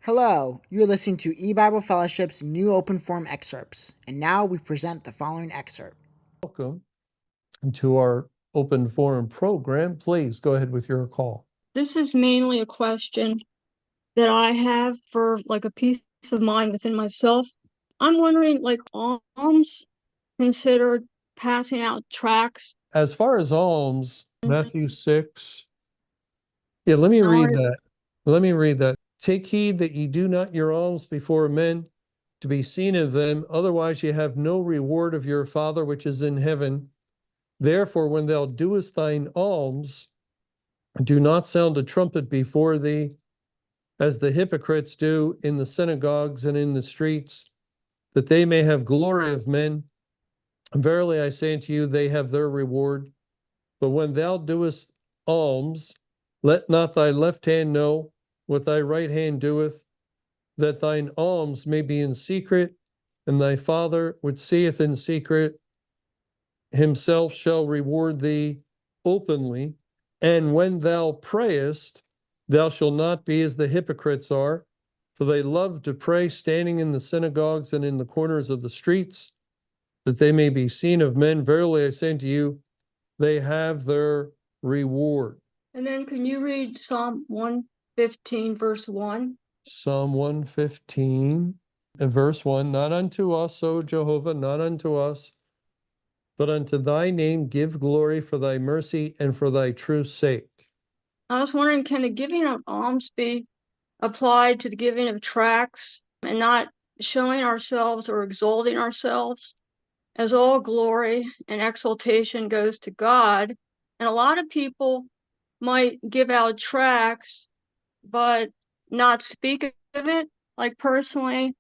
Hello, you're listening to E-Bible Fellowship's new open forum excerpts, and now we present the following excerpt. Welcome to our open forum program. Please go ahead with your call. This is mainly a question that I have for like a peace of mind within myself. I'm wondering, like, alms considered passing out tracts? As far as alms, Matthew 6. Yeah, let me read that. Let me read that. Take heed that ye do not your alms before men to be seen of them, otherwise ye have no reward of your Father which is in heaven. Therefore, when thou doest thine alms, do not sound a trumpet before thee, as the hypocrites do in the synagogues and in the streets, that they may have glory of men. Verily I say unto you, they have their reward. But when thou doest alms, let not thy left hand know what thy right hand doeth, that thine alms may be in secret, and thy Father which seeth in secret himself shall reward thee openly. And when thou prayest, thou shalt not be as the hypocrites are, for they love to pray standing in the synagogues and in the corners of the streets, that they may be seen of men. Verily I say unto you, they have their reward. And then can you read Psalm 115, verse 1? Psalm 115, verse 1, not unto us, O Jehovah, not unto us, but unto thy name give glory for thy mercy and for thy truth's sake. I was wondering, can the giving of alms be applied to the giving of tracts and not showing ourselves or exalting ourselves, as all glory and exaltation goes to God? And a lot of people might give out tracts but not speak of it. Like, personally,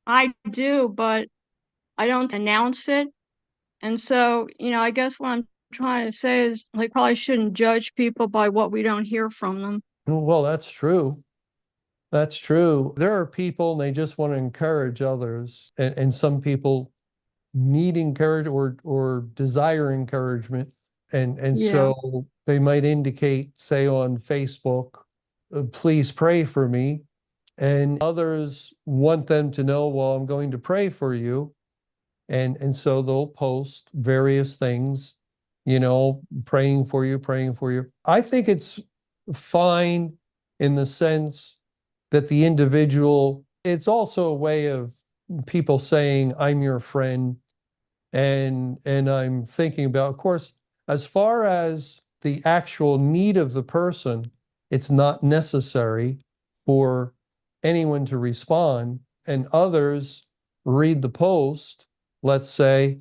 I do, but I don't announce it. And so, I guess what I'm trying to say is, like, probably shouldn't judge people by what we don't hear from them. Well, that's true. That's true. There are people and they just want to encourage others, and some people need encouragement or desire encouragement. And Yeah. so they might indicate, say on Facebook, please pray for me. And others want them to know, well, I'm going to pray for you. And so they'll post various things, praying for you, praying for you. I think it's fine in the sense that the individual, it's also a way of people saying, I'm your friend. And I'm thinking about, of course, as far as the actual need of the person, it's not necessary for anyone to respond. And others read the post, let's say,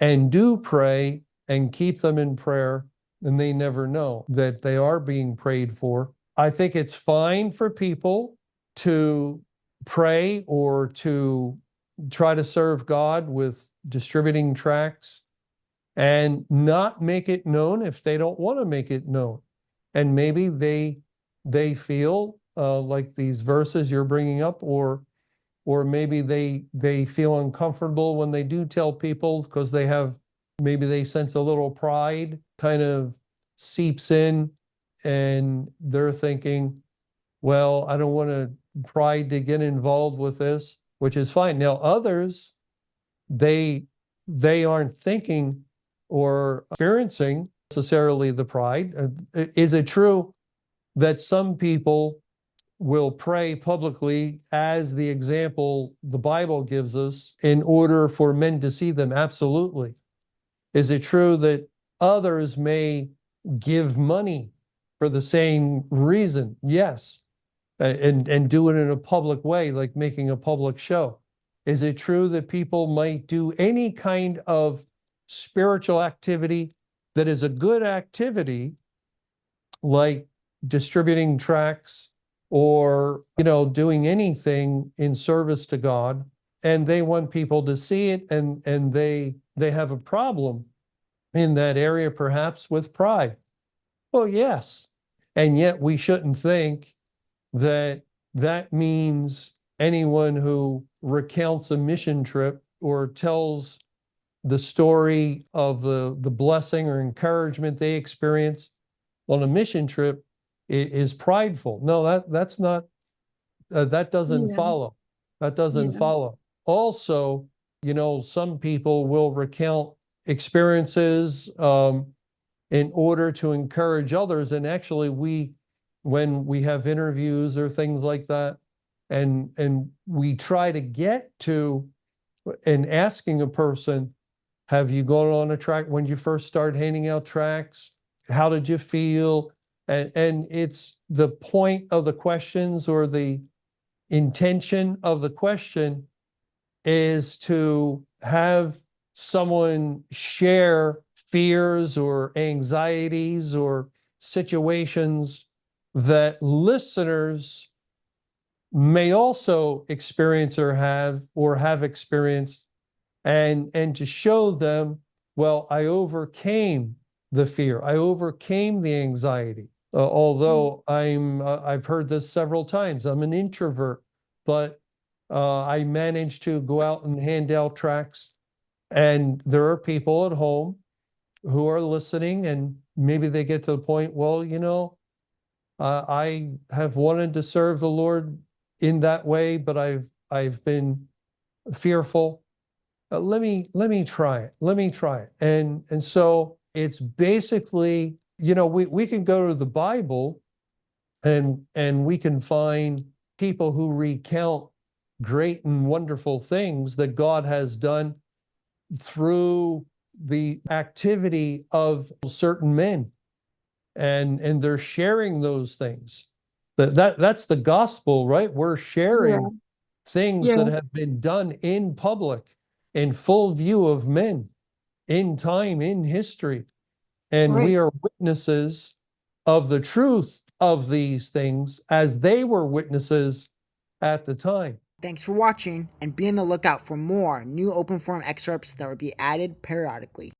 and do pray and keep them in prayer, and they never know that they are being prayed for. I think it's fine for people to pray or to try to serve God with distributing tracts and not make it known if they don't want to make it known. And maybe they feel like these verses you're bringing up, or maybe they feel uncomfortable when they do tell people, because maybe they sense a little pride kind of seeps in, and they're thinking, well, I don't want pride to get involved with this, which is fine. Now, others, they aren't thinking or experiencing necessarily the pride. Is it true that some people will pray publicly as the example the Bible gives us in order for men to see them? Absolutely. Is it true that others may give money for the same reason? Yes. And do it in a public way, like making a public show. Is it true that people might do any kind of spiritual activity that is a good activity, like distributing tracts or, doing anything in service to God, and they want people to see it, and they have a problem in that area, perhaps with pride? Well, yes. And yet we shouldn't think that means anyone who recounts a mission trip or tells the story of the blessing or encouragement they experience on a mission trip is prideful. No, that's not that doesn't Yeah. follow. That doesn't Yeah. follow. Also, some people will recount experiences in order to encourage others. And actually, when we have interviews or things like that, and we try to get to and asking a person, have you gone on a tract when you first started handing out tracts? How did you feel? And it's the point of the questions, or the intention of the question is to have someone share fears or anxieties or situations that listeners may also experience or have experienced, and to show them, well, I overcame the fear, I overcame the anxiety. Although I've heard this several times, I'm an introvert, but I managed to go out and hand out tracts, and there are people at home who are listening, and maybe they get to the point, well, I have wanted to serve the Lord in that way, but I've been fearful. Let me try it. Let me try it. And so it's basically, we can go to the Bible, and we can find people who recount great and wonderful things that God has done through the activity of certain men, and they're sharing those things. That's the gospel, right? We're sharing things Yeah. that have been done in public, in full view of men, in time, in history. And Right. we are witnesses of the truth of these things as they were witnesses at the time. Thanks for watching, and be on the lookout for more new open forum excerpts that will be added periodically.